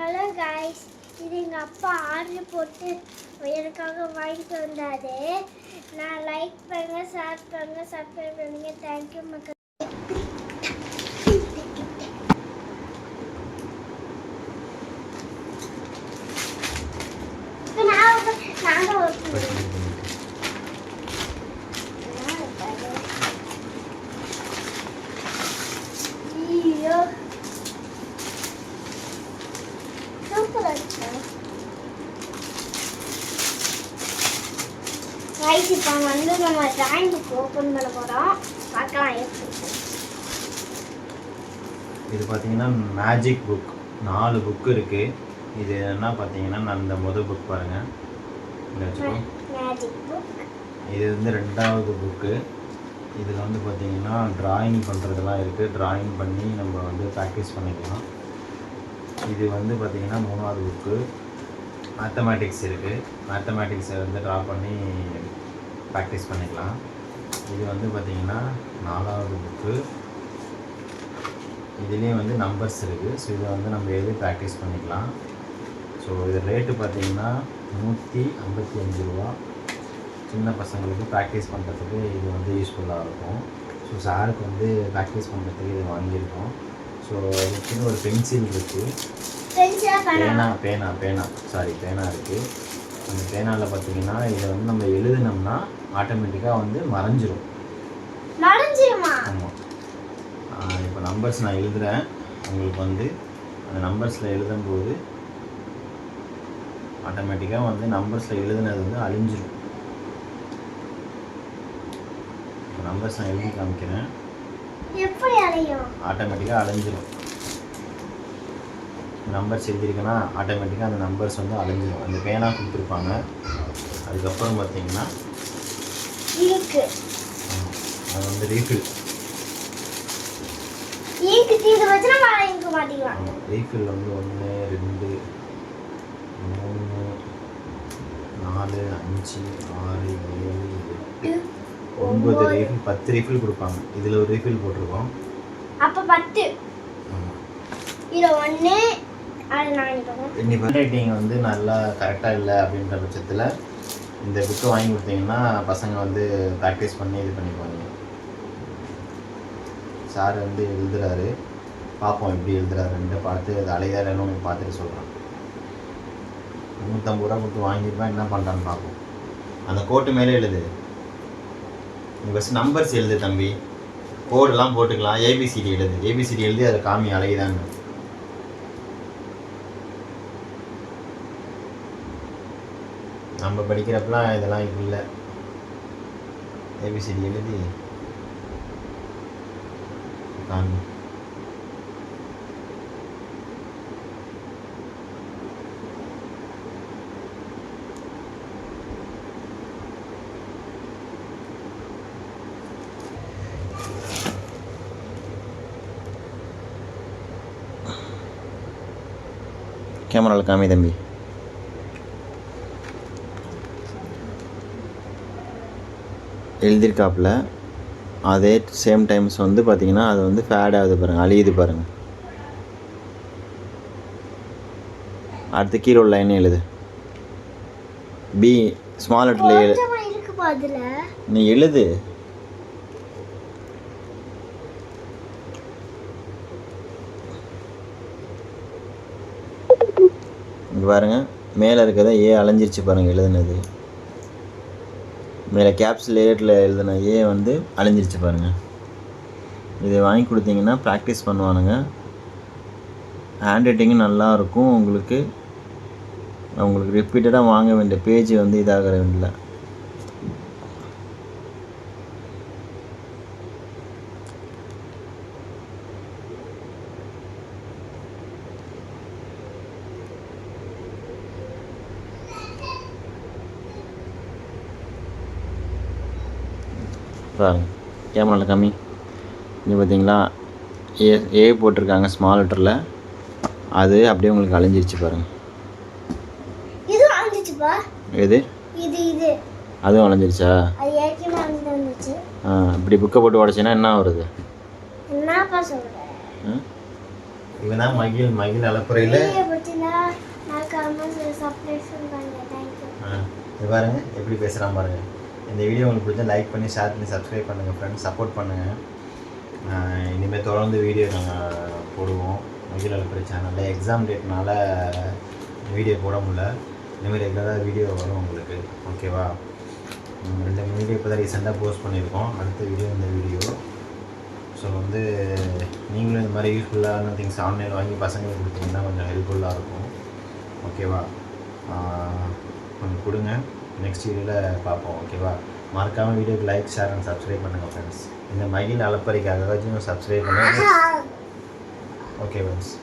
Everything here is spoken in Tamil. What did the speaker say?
ஹலோ காய்ஸ், இது எங்கள் அப்பா ஆர்டர் போட்டு எனக்காக வாங்கிட்டு வந்தாரு. நான் லைக் பண்ணுங்க, ஷேர் பண்ணுங்க, சப்ஸ்கிரைப் பண்ணுங்க. தேங்க்யூ மக்கள். ரைஸ் இப்போ வந்து நம்ம டிராயிங் புக் ஓப்பன் பண்ண போகிறோம். பார்க்கலாம் எப்படி. இது பார்த்தீங்கன்னா மேஜிக் புக் 4 புக்கு இருக்குது. இது என்ன பார்த்தீங்கன்னா நான் இந்த புக் பாருங்கள், இங்கே வச்சுக்கோ. மேஜிக் புக் இது வந்து 2வது புக்கு. இதில் வந்து பார்த்தீங்கன்னா ட்ராயிங் பண்ணுறதெல்லாம் இருக்குது. ட்ராயிங் பண்ணி நம்ம வந்து ப்ராக்டிஸ் பண்ணிக்கலாம். இது வந்து பார்த்தீங்கன்னா 3வது புக்கு. மேத்தமேட்டிக்ஸ் இருக்குது. மேத்தமேட்டிக்ஸை வந்து ட்ரா பண்ணி ப்ராக்டிஸ் பண்ணிக்கலாம். இது வந்து பார்த்திங்கன்னா 4வது புக்கு. இதுலேயும் வந்து நம்பர்ஸ் இருக்குது. ஸோ இதை வந்து நம்ம எது ப்ராக்டிஸ் பண்ணிக்கலாம். ஸோ இது ரேட்டு பார்த்திங்கன்னா 155 ரூபா. சின்ன பசங்களுக்கு ப்ராக்டிஸ் பண்ணுறதுக்கு இது வந்து யூஸ்ஃபுல்லாக இருக்கும். ஸோ சாருக்கு வந்து ப்ராக்டிஸ் பண்ணுறதுக்கு இது வாங்கியிருக்கோம். ஸோ இதுக்குன்னு ஒரு பென்சில் இருக்குது, பேனா இருக்குது. அந்த பேனாவில் பார்த்தீங்கன்னா இதை வந்து நம்ம எழுதினோம்னா ஆட்டோமேட்டிக்காக வந்து மறைஞ்சிரும். ஆமாம். இப்போ நம்பர்ஸ் நான் எழுதுகிறேன். உங்களுக்கு வந்து அந்த நம்பர்ஸில் எழுதும்போது ஆட்டோமேட்டிக்காக வந்து நம்பர்ஸில் எழுதுனது வந்து அழிஞ்சிரும். இப்போ நம்பர்ஸ் நான் எழுதி காமிக்கிறேன். ஆட்டோமேட்டிக்காக அழிஞ்சிரும். நம்பர்ஸ் எழுதியிருக்கேன்னா ஆட்டோமேட்டிக்காக அந்த நம்பர்ஸ் வந்து அழிஞ்சிடும். அந்த பேனா கொடுத்துருப்பாங்க. அதுக்கப்புறம் பார்த்தீங்கன்னா அது வந்து ரீஃபில். ரீஃபில் வந்து 1 2 3 4 5 6 7 8 9 ரீஃபில் 10 ரீஃபில் கொடுப்பாங்க. இதில் ஒரு ரீஃபில் போட்டிருக்கோம். அப்போ 10. இது 1 இன்னைக்கு ரைட்டிங் வந்து நல்லா கரெக்டாக இல்லை அப்படின்ற பட்சத்தில் இந்த புக்கை வாங்கி கொடுத்தீங்கன்னா பசங்க வந்து ப்ராக்டிஸ் பண்ணி இது பண்ணிக்குவாங்க. சார் வந்து எழுதுறாரு, பார்ப்போம் எப்படி எழுதுறாருன்ட்டு பார்த்து அது அலையாக இல்லைன்னு பார்த்துட்டு சொல்கிறேன். 150 ரூபா கொடுத்து வாங்கியிருப்பேன், என்ன பண்ணுறான்னு பார்ப்போம். அந்த கோட்டு மேலே எழுது. நீ ஃபஸ்ட் நம்பர்ஸ் எழுது தம்பி. கோடெல்லாம் போட்டுக்கலாம். ஏபிசிடி எழுது. ஏபிசிடி எழுதி அதை காமி அழகிதான்னு. நம்ம படிக்கிறப்பெல்லாம் இதெல்லாம் இல்லை. ஏபிசிடி எழுதி காமி. கேமராவில் காமி தம்பி. எழுதியிருக்காப்புல. அதே சேம் டைம்ஸ் வந்து பார்த்திங்கன்னா அது வந்து ஃபேட் ஆகுது பாருங்கள், அழியுது பாருங்கள். அடுத்து கீழே உள்ள லைன் எழுது. பி ஸ்மால் லெட்டரில் நீ எழுது. இங்கே பாருங்கள், மேலே இருக்கிறத ஏ அலைஞ்சிருச்சு பாருங்கள் எழுதுனது. மேலே கேப்ஸ் லேயரில் எழுதின ஏ வந்து அழிஞ்சிருச்சு பாருங்கள். இதை வாங்கி கொடுத்தீங்கன்னா ப்ராக்டிஸ் பண்ணுவானுங்க. ஹேண்ட் ரைட்டிங்கும் நல்லாயிருக்கும். உங்களுக்கு ரிப்பீட்டடாக வாங்க வேண்டிய பேஜ் வந்து இதாகிற இல்லை. பாருங்க கேமராவில் கம்மி. இங்கே பார்த்தீங்களா ஏ போட்டிருக்காங்க ஸ்மால் லெட்டரில். அது அப்படியே உங்களுக்கு அழிஞ்சிருச்சு பாருங்கள். எது அதுவும் அலைஞ்சிருச்சா? இப்படி புக்கை போட்டு உடச்சின்னா என்ன வருது? இவன் தான் மகிழ் அலப்புறையில் மறக்காமல் சப்ஸ்கிரைப் பண்ணுங்க. தேங்க்யூ. இது பாருங்கள் எப்படி பேசுகிறான் பாருங்கள். இந்த வீடியோ உங்களுக்கு பிடிச்சா லைக் பண்ணி ஷேர் பண்ணி சப்ஸ்கிரைப் பண்ணுங்கள் ஃப்ரெண்ட்ஸ், சப்போர்ட் பண்ணுங்கள். இனிமேல் தொடர்ந்து வீடியோ நாங்கள் போடுவோம். மகிழ் அலப்பறை சேனலில் எக்ஸாம் டேட்னால வீடியோ போட முடியல. இனிமேல் ரெகுலராக வீடியோ வரும் உங்களுக்கு. ஓகேவா? 2 வீடியோ இப்போ தான் ரீசெண்டாக போஸ்ட் பண்ணியிருக்கோம். அடுத்த வீடியோ இந்த வீடியோ. ஸோ வந்து நீங்களும் இந்த மாதிரி யூஸ்ஃபுல்லான திங்ஸ் ஆன்லைன் வாங்கி பசங்களுக்கு கொடுத்தீங்கன்னா கொஞ்சம் ஹெல்ப்ஃபுல்லாக இருக்கும். ஓகேவா? கொஞ்சம் கொடுங்க. நெக்ஸ்ட் வீடியோவில் பார்ப்போம். ஓகேவா? மறக்காமல் வீடியோக்கு லைக் ஷேர் அண்ட் சப்ஸ்கிரைப் பண்ணுங்கள் ஃப்ரெண்ட்ஸ். இந்த மகிழ் அலப்பறைக்காக சப்ஸ்கிரைப் பண்ணுங்கள். Okay friends.